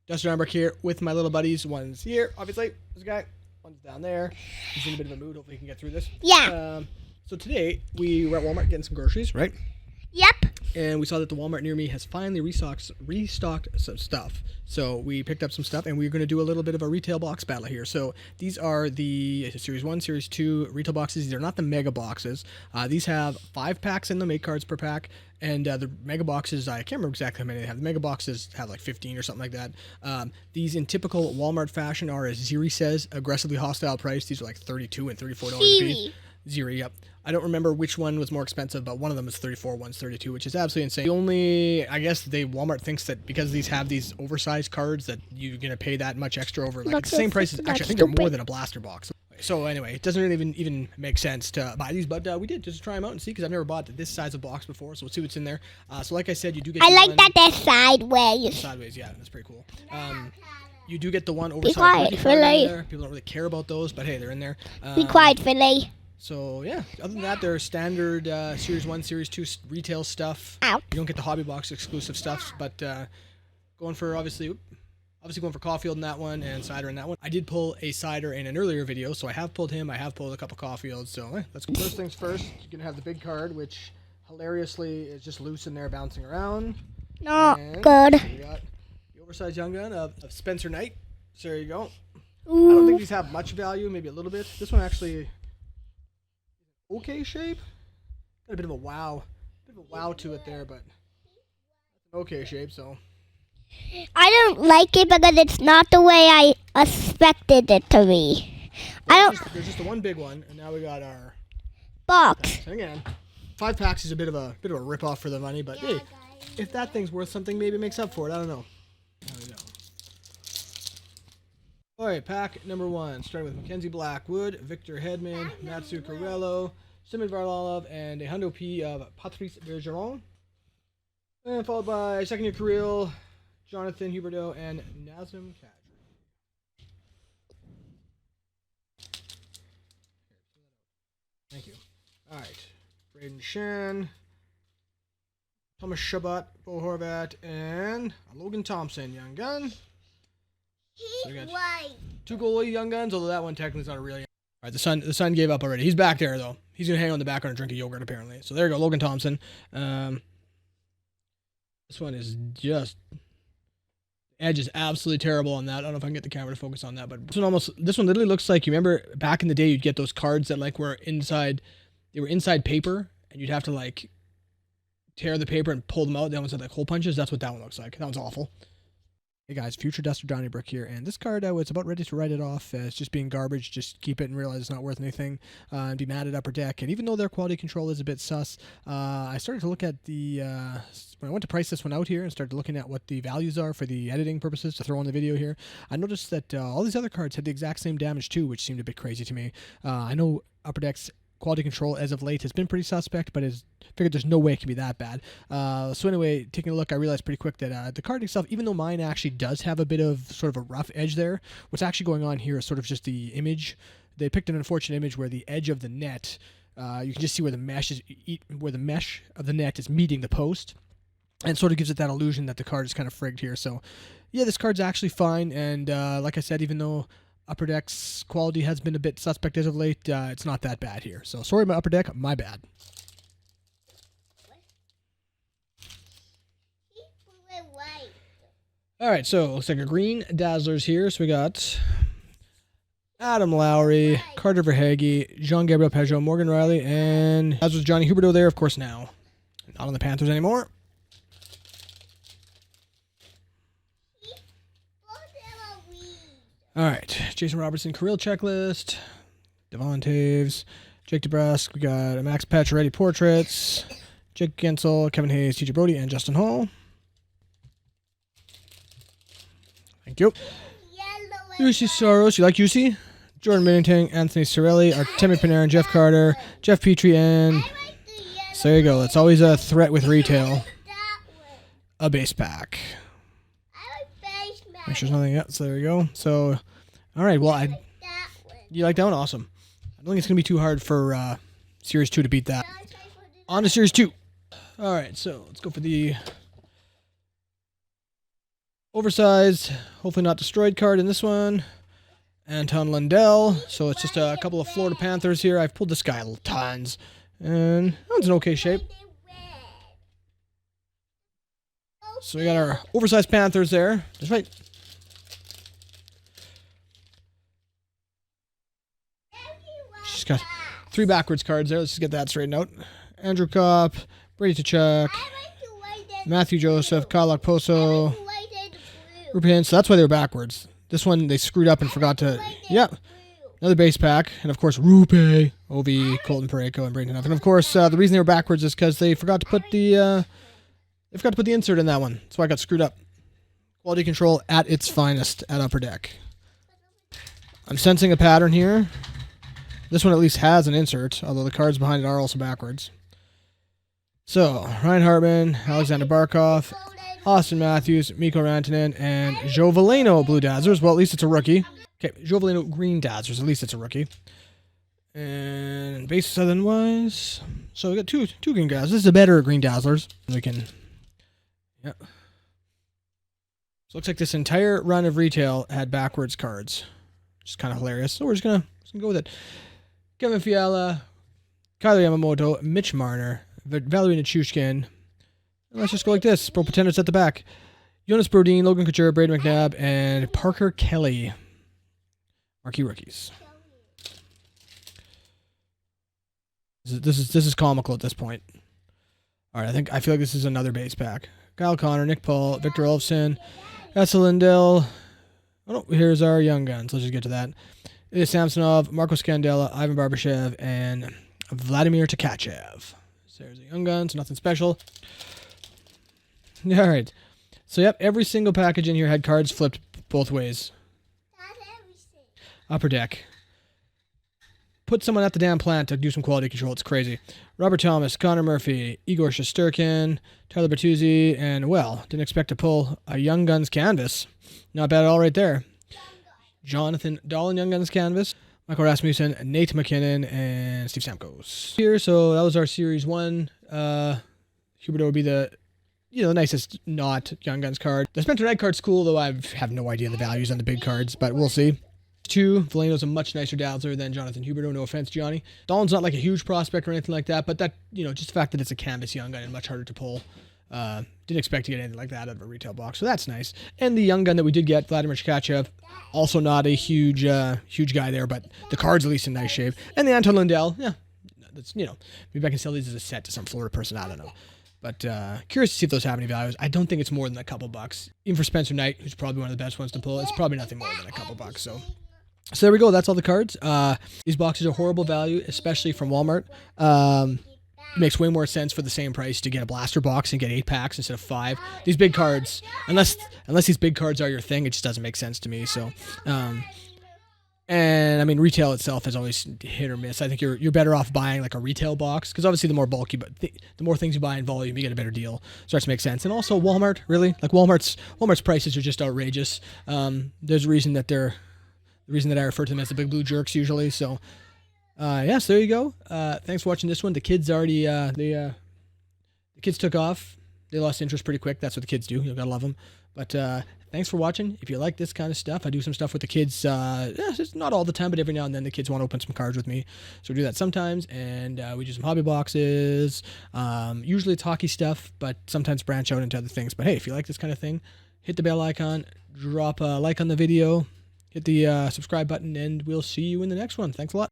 Dustin Armbrook here with my little buddies. One's here, obviously. This guy. One's down there. He's in a bit of a mood. Hopefully he can get through this. Yeah. So today we were at Walmart getting some groceries, right? Yep. And we saw that the Walmart near me has finally restocked some stuff. So we picked up some stuff, and we're going to do a little bit of a retail box battle here. So these are the Series 1, Series 2 retail boxes. These are not the mega boxes. These have 5 packs in them, 8 cards per pack. And the mega boxes, I can't remember exactly how many they have. The mega boxes have like 15 or something like that. These, in typical Walmart fashion, are, as Ziri says, aggressively hostile price. These are like $32 and $34 a piece. Ziri, yep. I don't remember which one was more expensive, but one of them is $34, one's $32, which is absolutely insane. The only, I guess, Walmart thinks that because these have these oversized cards that you're gonna pay that much extra over, like it's the same price as, actually, I think they're more than a blaster box. So anyway, it doesn't really even make sense to buy these, but we did just try them out and see, because I've never bought this size of box before, so we'll see what's in there. So like I said, you do get. I like that they're sideways. Sideways, yeah, that's pretty cool. You do get the one oversized. Be quiet, Philly. People don't really care about those, but hey, they're in there. Be quiet, Philly. So, yeah, other than that, they're standard Series 1, Series 2 retail stuff. Ow. You don't get the hobby box exclusive stuff, but going for, obviously going for Caulfield in that one and Cider in that one. I did pull a Cider in an earlier video, so I have pulled him. I have pulled a couple Caulfields, so let's go. First things first, you're going to have the big card, which hilariously is just loose in there bouncing around. Not and good. We got the oversized young gun of Spencer Knight. So there you go. Ooh. I don't think these have much value, maybe a little bit. This one actually... okay shape. Got a bit of a wow to it there, but okay shape. So I don't like it because it's not the way I expected it to be. well, there's just the one big one, and now we got our box. And again, 5 packs is a bit of a rip off for the money, but hey, if that thing's worth something, maybe it makes up for it. I don't know. There we go. All right, pack number 1, starting with Mackenzie Blackwood, Victor Hedman, Matsu Carello, Simon Varlamov, and a Hundo P of Patrice Bergeron. And followed by second year Kirill, Jonathan Huberdeau, and Nazem Kadri. Thank you. All right, Braden Shen, Thomas Shabbat, Bo Horvat, and Logan Thompson, young gun. So we got 2 goalie young guns, although that one technically is not a real young. All right, the sun gave up already. He's back there, though. He's going to hang on the background and drink a yogurt, apparently. So there you go, Logan Thompson. This one is just... edge is absolutely terrible on that. I don't know if I can get the camera to focus on that, but this one literally looks like, you remember back in the day, you'd get those cards that like were inside paper, and you'd have to like tear the paper and pull them out. That one's had like hole punches. That's what that one looks like. That one's awful. Hey guys, Future Duster Donnybrook here, and this card I was about ready to write it off as just being garbage, just keep it and realize it's not worth anything, and be mad at Upper Deck. And even though their quality control is a bit sus, I started to look at the, when I went to price this one out here and started looking at what the values are for the editing purposes to throw in the video here, I noticed that all these other cards had the exact same damage too, which seemed a bit crazy to me. I know Upper Deck's quality control as of late has been pretty suspect, but I figured there's no way it can be that bad. So anyway, taking a look, I realized pretty quick that the card itself, even though mine actually does have a bit of sort of a rough edge there, what's actually going on here is sort of just the image. They picked an unfortunate image where the edge of the net, you can just see where the mesh of the net is meeting the post, and sort of gives it that illusion that the card is kind of frigged here. So yeah, this card's actually fine, and like I said, even though Upper Deck's quality has been a bit suspect as of late, it's not that bad here. So sorry about Upper Deck, my bad. All right, so looks like a green Dazzlers here. So we got Adam Lowry, Carter Verhaeghe, Jean-Gabriel Peugeot, Morgan Riley, and as was Johnny Huberdeau there, of course, now. Not on the Panthers anymore. All right, Jason Robertson, Kirill checklist, Devon Taves, Jake DeBrusque. We got a Max Pacioretty portraits, Jake Gensel, Kevin Hayes, TJ Brody, and Justin Hall. Thank you. UC Soros, you like UC? Jordan Minnington, Anthony Cirelli, Artemi Panarin, Jeff Carter, Jeff Petrie, and so there you go. That's always a threat with retail. A base pack. Make sure there's nothing else. So there we go. So, all right. Well, you like that one? Awesome. I don't think it's going to be too hard for Series 2 to beat that. On to Series 2. All right. So let's go for the Oversized, hopefully not destroyed card in this one. Anton Lundell. So it's just a couple of Florida Panthers here. I've pulled this guy tons. And that one's in okay shape. So we got our oversized Panthers there. That's right. She's got 3 backwards cards there. Let's just get that straightened out. Andrew Kopp, Brady Tkachuk, Matthew Joseph, Kyle Okposo, Rupin. So that's why they were backwards. This one they screwed up and forgot to. Yeah. Another base pack. And of course, Rupe, Ovi, Colton Parayko, and Brandon Huff. And of course, the reason they were backwards is because they forgot to put the insert in that one. That's why I got screwed up. Quality control at its finest at Upper Deck. I'm sensing a pattern here. This one at least has an insert, although the cards behind it are also backwards. So, Ryan Hartman, Alexander Barkov, Austin Matthews, Mikko Rantanen, and Joe Veleno Blue Dazzlers. Well, at least it's a rookie. Okay, Joe Veleno Green Dazzlers. At least it's a rookie. And base Southern-wise. So we got two Green Dazzlers. This is a better Green Dazzlers. We can... Yep. So it looks like this entire run of retail had backwards cards. Which is kind of hilarious. So we're just gonna go with it. Kevin Fiala, Kyler Yamamoto, Mitch Marner, Valerie Nichushkin. And let's just go like this. Pro Pretenders at the back. Jonas Brodin, Logan Couture, Brady McNabb, and Parker Kelly. Marquee rookies. This is comical at this point. All right, I feel like this is another base pack. Kyle Connor, Nick Paul, Victor Olofsson, Essa Lindell. Oh no, here's our young guns. Let's just get to that. Ilya Samsonov, Marco Scandella, Ivan Barbashev, and Vladimir Tkachev. So there's a young gun, so nothing special. All right. So, yep, every single package in here had cards flipped both ways. Upper Deck. Put someone at the damn plant to do some quality control. It's crazy. Robert Thomas, Connor Murphy, Igor Shesterkin, Tyler Bertuzzi, and, well, didn't expect to pull a Young Guns canvas. Not bad at all right there. Jonathan Dahlin, Young Guns canvas. Michael Rasmussen, Nate McKinnon, and Steve Stamkos. Here, so that was our Series 1. Huberdeau would be the nicest not Young Guns card. The Spencer Knight card's cool, though I have no idea the values on the big cards, but we'll see. 2, Veleno's a much nicer Dazzler than Jonathan Huberdeau. No offense, Johnny. Dahlin's not like a huge prospect or anything like that, but that, just the fact that it's a canvas Young Gun and much harder to pull. Didn't expect to get anything like that out of a retail box, so that's nice. And the Young Gun that we did get, Vladimir Tkachev, also not a huge guy there, but the card's at least in nice shape. And the Anton Lundell, yeah, that's, maybe I can sell these as a set to some Florida person, I don't know. But curious to see if those have any values. I don't think it's more than a couple bucks. Even for Spencer Knight, who's probably one of the best ones to pull, it's probably nothing more than a couple bucks. So there we go. That's all the cards. These boxes are horrible value, especially from Walmart. It makes way more sense for the same price to get a blaster box and get 8 packs instead of 5. These big cards, unless these big cards are your thing, it just doesn't make sense to me. So, and I mean, retail itself is always hit or miss. I think you're better off buying like a retail box because obviously the more bulky, but the more things you buy in volume, you get a better deal. Starts to make sense. And also Walmart, really, like Walmart's prices are just outrageous. There's a reason that I refer to them as the big blue jerks usually. So. So there you go. Thanks for watching this one. The kids already, the kids took off. They lost interest pretty quick. That's what the kids do. You gotta love them. But thanks for watching. If you like this kind of stuff, I do some stuff with the kids. It's not all the time, but every now and then the kids want to open some cards with me. So we do that sometimes. And we do some hobby boxes. Usually it's hockey stuff, but sometimes branch out into other things. But hey, if you like this kind of thing, hit the bell icon, drop a like on the video, hit the subscribe button, and we'll see you in the next one. Thanks a lot.